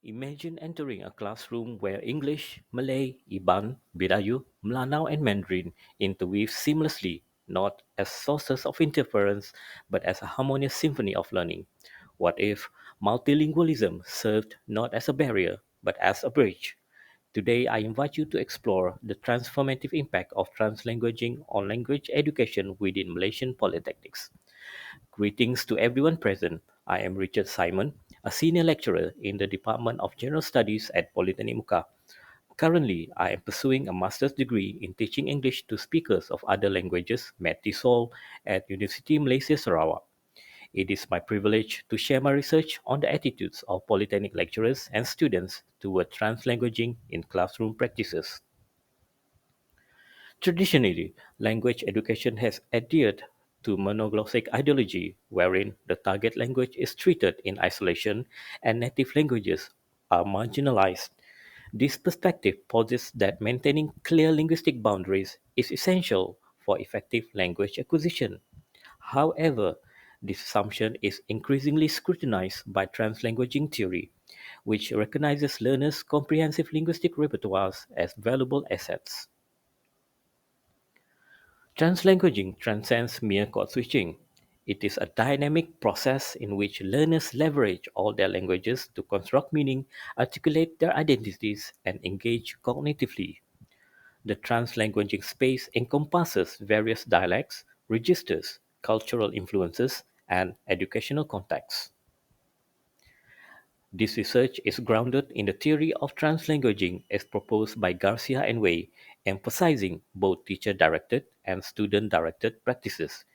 Imagine entering a classroom where English, Malay, Iban, Birayu, Melanau, and Mandarin interweave seamlessly, not as sources of interference, but as a harmonious symphony of learning. What if multilingualism served not as a barrier, but as a bridge? Today, I invite you to explore the transformative impact of translanguaging on language education within Malaysian polytechnics. Greetings to everyone present. I am Richard Simon, a senior lecturer in the Department of General Studies at Polytechnic Muka. Currently, I am pursuing a master's degree in teaching English to speakers of other languages, METISOL, at Universiti Malaysia Sarawak. It is my privilege to share my research on the attitudes of polytechnic lecturers and students toward translanguaging in classroom practices. Traditionally, language education has adhered to monoglossic ideology, wherein the target language is treated in isolation and native languages are marginalized. This perspective posits that maintaining clear linguistic boundaries is essential for effective language acquisition. However, this assumption is increasingly scrutinized by translanguaging theory, which recognizes learners' comprehensive linguistic repertoires as valuable assets. Translanguaging transcends mere code switching. It is a dynamic process in which learners leverage all their languages to construct meaning, articulate their identities, and engage cognitively. The translanguaging space encompasses various dialects, registers, cultural influences, and educational contexts. This research is grounded in the theory of translanguaging as proposed by Garcia and Wei, emphasizing both teacher-directed and student-directed practices.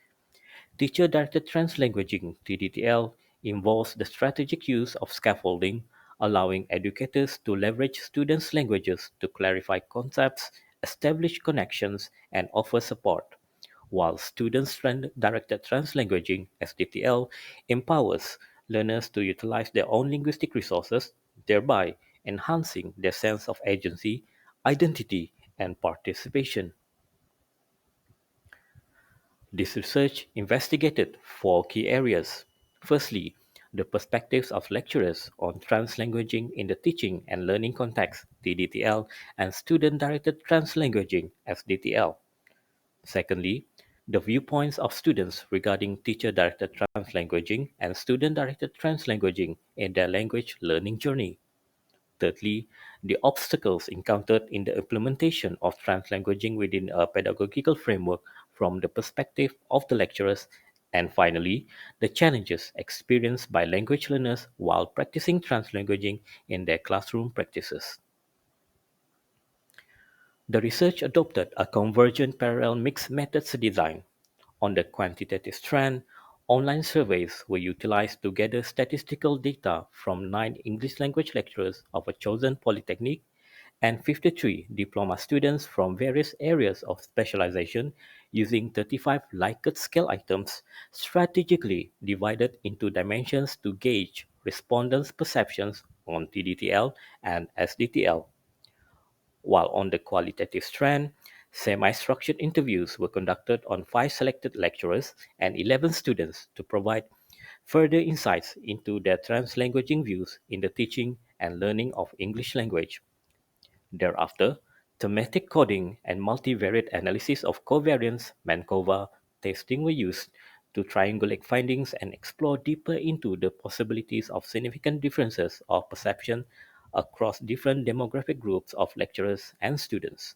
Teacher-directed translanguaging (TDTL) involves the strategic use of scaffolding, allowing educators to leverage students' languages to clarify concepts, establish connections, and offer support, while student-directed translanguaging (SDTL) empowers learners to utilize their own linguistic resources, thereby enhancing their sense of agency, identity, and participation. This research investigated four key areas. Firstly, the perspectives of lecturers on translanguaging in the teaching and learning context (TDTL) and student-directed translanguaging (SDTL). Secondly, the viewpoints of students regarding teacher-directed translanguaging and student-directed translanguaging in their language learning journey. Thirdly, the obstacles encountered in the implementation of translanguaging within a pedagogical framework from the perspective of the lecturers. And finally, the challenges experienced by language learners while practicing translanguaging in their classroom practices. The research adopted a convergent parallel mixed methods design. On the quantitative strand, online surveys were utilized to gather statistical data from 9 English language lecturers of a chosen polytechnic and 53 diploma students from various areas of specialization using 35 Likert scale items strategically divided into dimensions to gauge respondents' perceptions on TDTL and SDTL. While on the qualitative strand, semi-structured interviews were conducted on 5 selected lecturers and 11 students to provide further insights into their translanguaging views in the teaching and learning of English language. Thereafter, thematic coding and multivariate analysis of covariance Mancova testing were used to triangulate findings and explore deeper into the possibilities of significant differences of perception across different demographic groups of lecturers and students.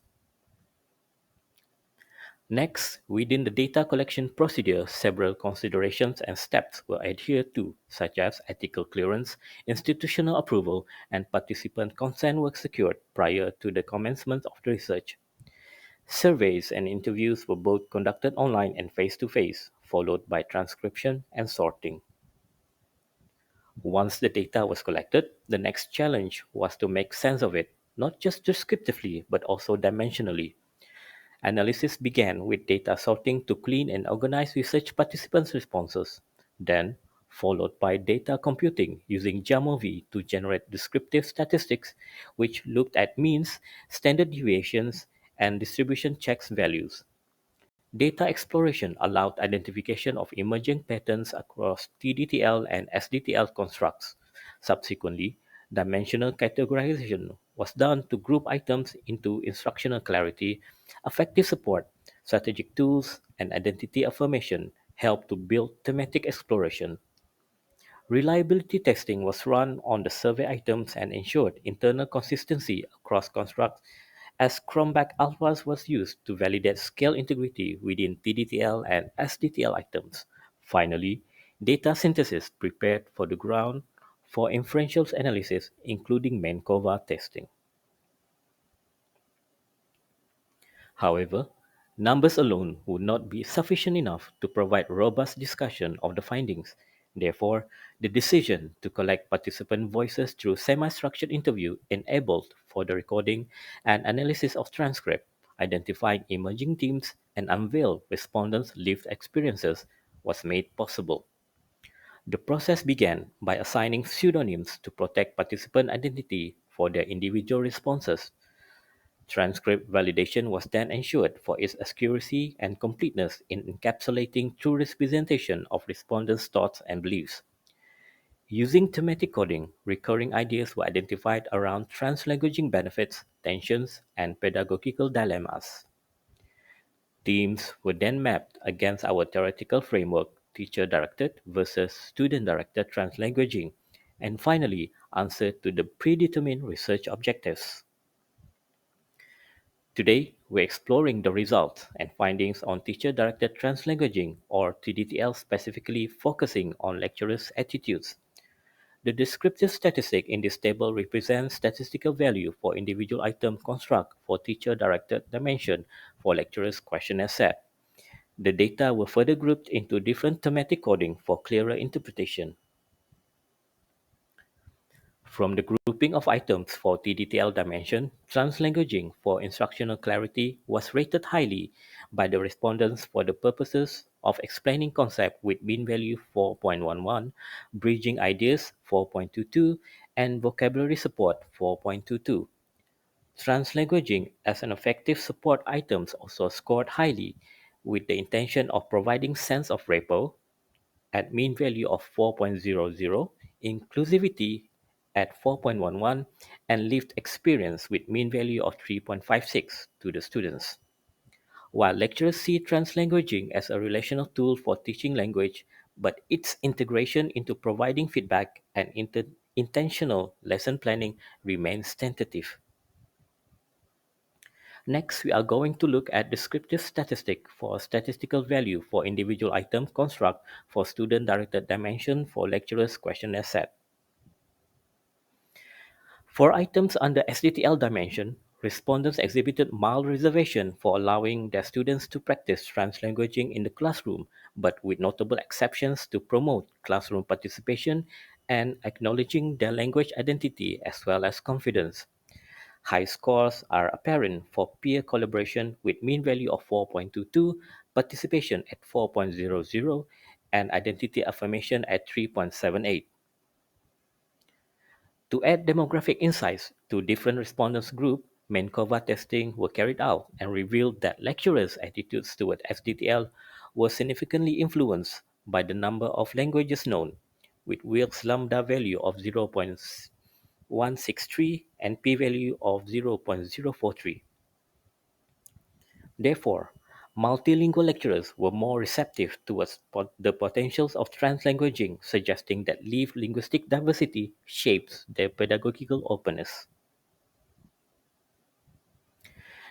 Next, within the data collection procedure, several considerations and steps were adhered to, such as ethical clearance, institutional approval, and participant consent were secured prior to the commencement of the research. Surveys and interviews were both conducted online and face to face, followed by transcription and sorting. Once the data was collected, the next challenge was to make sense of it, not just descriptively but also dimensionally. Analysis began with data sorting to clean and organize research participants' responses, then followed by data computing using JAMOV to generate descriptive statistics which looked at means, standard deviations, and distribution checks values. Data exploration allowed identification of emerging patterns across TDTL and SDTL constructs. Subsequently, Dimensional categorization was done to group items into instructional clarity, affective support, strategic tools, and identity affirmation helped to build thematic exploration. Reliability testing was run on the survey items and ensured internal consistency across constructs as chromback alphas was used to validate scale integrity within TDTL and SDTL items. Finally, data synthesis prepared for the ground for inferential analysis, including Menkova testing. However, numbers alone would not be sufficient enough to provide robust discussion of the findings. Therefore, the decision to collect participant voices through semi-structured interview enabled for the recording and analysis of transcript, identifying emerging themes, and unveil respondents' lived experiences was made possible. The process began by assigning pseudonyms to protect participant identity for their individual responses. Transcript validation was then ensured for its accuracy and completeness in encapsulating true representation of respondents' thoughts and beliefs. Using thematic coding, recurring ideas were identified around translanguaging benefits, tensions, and pedagogical dilemmas. Themes were then mapped against our theoretical framework, teacher-directed versus student-directed translanguaging, and finally answered to the predetermined research objectives. Today, we're exploring the results and findings on teacher-directed translanguaging or TDTL, specifically focusing on lecturers' attitudes. The descriptive statistic in this table represents statistical value for individual item construct for teacher-directed dimension for lecturers' questionnaire set. The data were further grouped into different thematic coding for clearer interpretation. From the grouping of items for TDTL dimension, translanguaging for instructional clarity was rated highly by the respondents for the purposes of explaining concept with mean value 4.11, bridging ideas 4.22, and vocabulary support 4.22. Translanguaging as an effective support items also scored highly with the intention of providing sense of rapport at mean value of 4.00, inclusivity at 4.11, and lived experience with mean value of 3.56 to the students. While lecturers see translanguaging as a relational tool for teaching language, but its integration into providing feedback and intentional lesson planning remains tentative. Next, we are going to look at descriptive statistic for statistical value for individual item construct for student-directed dimension for lecturers questionnaire set. For items under SDTL dimension, respondents exhibited mild reservation for allowing their students to practice translanguaging in the classroom, but with notable exceptions to promote classroom participation and acknowledging their language identity as well as confidence. High scores are apparent for peer collaboration with mean value of 4.22, participation at 4.00, and identity affirmation at 3.78. To add demographic insights to different respondents group, Menkova testing were carried out and revealed that lecturers' attitudes toward SDTL were significantly influenced by the number of languages known, with Wilks lambda value of 0.163 and p-value of 0.043. Therefore, multilingual lecturers were more receptive towards the potentials of translanguaging, suggesting that lived linguistic diversity shapes their pedagogical openness.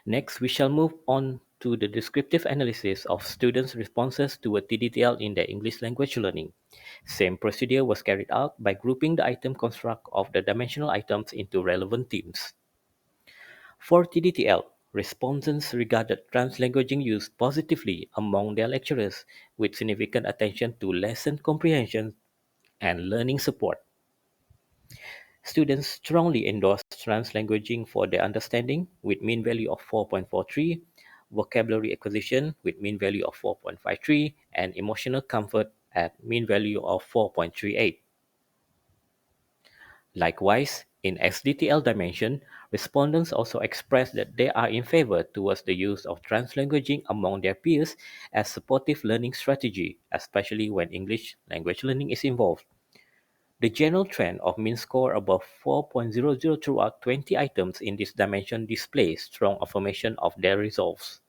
Next, we shall move on to the descriptive analysis of students' responses to a TDTL in their English language learning. Same procedure was carried out by grouping the item construct of the dimensional items into relevant themes. For TDTL, respondents regarded translanguaging use positively among their lecturers, with significant attention to lesson comprehension and learning support. Students strongly endorsed translanguaging for their understanding, with mean value of 4.43, vocabulary acquisition with mean value of 4.53, and emotional comfort at mean value of 4.38. Likewise, in SDTL dimension, respondents also expressed that they are in favor towards the use of translanguaging among their peers as supportive learning strategy, especially when English language learning is involved. The general trend of mean score above 4.00 throughout 20 items in this dimension displays strong affirmation of their resolves.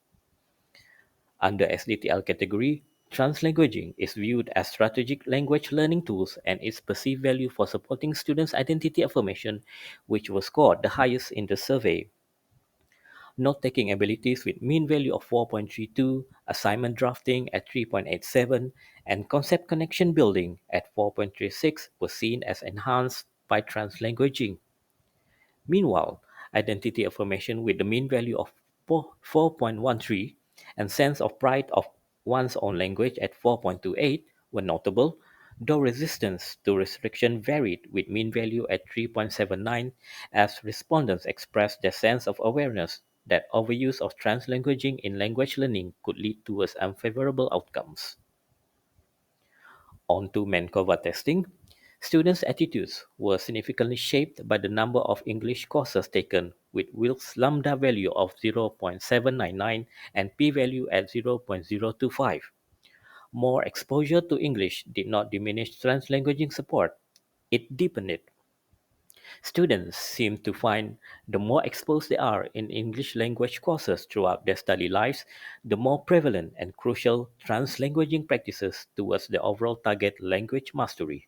Under SDTL category, translanguaging is viewed as strategic language learning tools and its perceived value for supporting students' identity affirmation, which was scored the highest in the survey. Note-taking abilities with mean value of 4.32, assignment drafting at 3.87, and concept connection building at 4.36 were seen as enhanced by translanguaging. Meanwhile, identity affirmation with the mean value of 4.13 and sense of pride of one's own language at 4.28 were notable, though resistance to restriction varied with mean value at 3.79 as respondents expressed their sense of awareness that overuse of translanguaging in language learning could lead towards unfavorable outcomes. On to Mancova testing. Students' attitudes were significantly shaped by the number of English courses taken, with Wilks' lambda value of 0.799 and p-value at 0.025. More exposure to English did not diminish translanguaging support, it deepened it. Students seem to find the more exposed they are in English language courses throughout their study lives, the more prevalent and crucial translanguaging practices towards the overall target language mastery.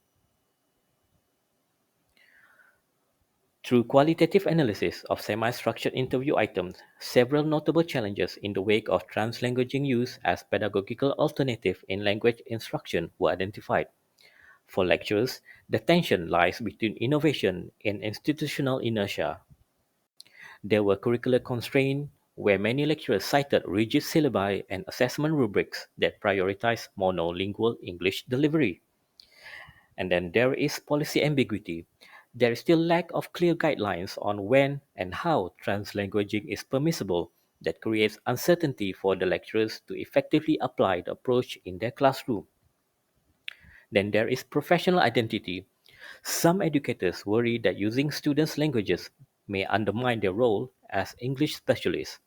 Through qualitative analysis of semi-structured interview items, several notable challenges in the wake of translanguaging use as pedagogical alternative in language instruction were identified. For lecturers, the tension lies between innovation and institutional inertia. There were curricular constraints where many lecturers cited rigid syllabi and assessment rubrics that prioritize monolingual English delivery. And then there is policy ambiguity. There is still lack of clear guidelines on when and how translanguaging is permissible that creates uncertainty for the lecturers to effectively apply the approach in their classroom. Then there is professional identity. Some educators worry that using students' languages may undermine their role as English specialists.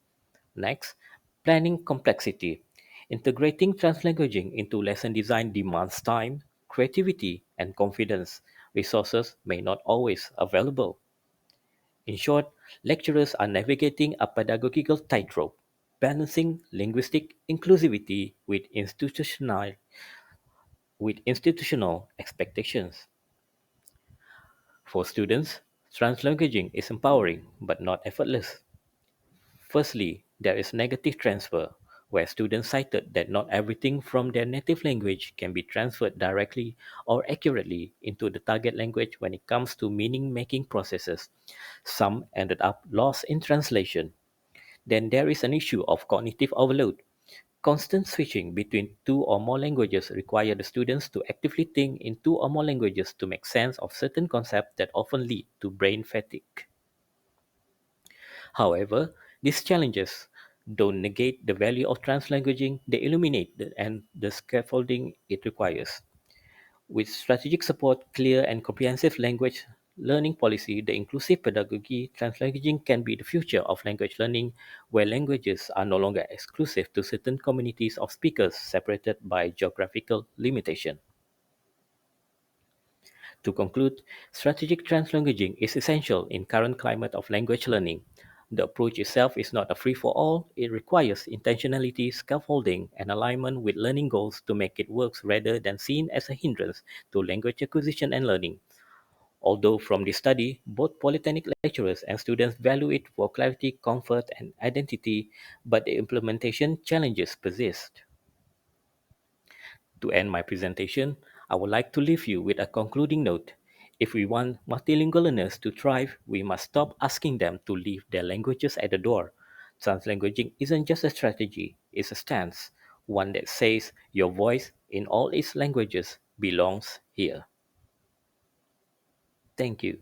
Next, planning complexity. Integrating translanguaging into lesson design demands time, creativity, and confidence. Resources may not always available. In short, lecturers are navigating a pedagogical tightrope, balancing linguistic inclusivity with institutional expectations. For students, translanguaging is empowering but not effortless. Firstly, there is negative transfer, where students cited that not everything from their native language can be transferred directly or accurately into the target language when it comes to meaning making processes. Some ended up lost in translation. Then there is an issue of cognitive overload. Constant switching between two or more languages require the students to actively think in two or more languages to make sense of certain concepts that often lead to brain fatigue. However, these challenges don't negate the value of translanguaging, they illuminate the scaffolding it requires. With strategic support, clear and comprehensive language learning policy, the inclusive pedagogy, translanguaging can be the future of language learning, where languages are no longer exclusive to certain communities of speakers separated by geographical limitation. To conclude, strategic translanguaging is essential in current climate of language learning. The approach itself is not a free-for-all, it requires intentionality, scaffolding, and alignment with learning goals to make it work rather than seen as a hindrance to language acquisition and learning. Although from this study, both Polytechnic lecturers and students value it for clarity, comfort, and identity, but the implementation challenges persist. To end my presentation, I would like to leave you with a concluding note. If we want multilingual learners to thrive, we must stop asking them to leave their languages at the door. Translanguaging isn't just a strategy, it's a stance, one that says your voice in all its languages belongs here. Thank you.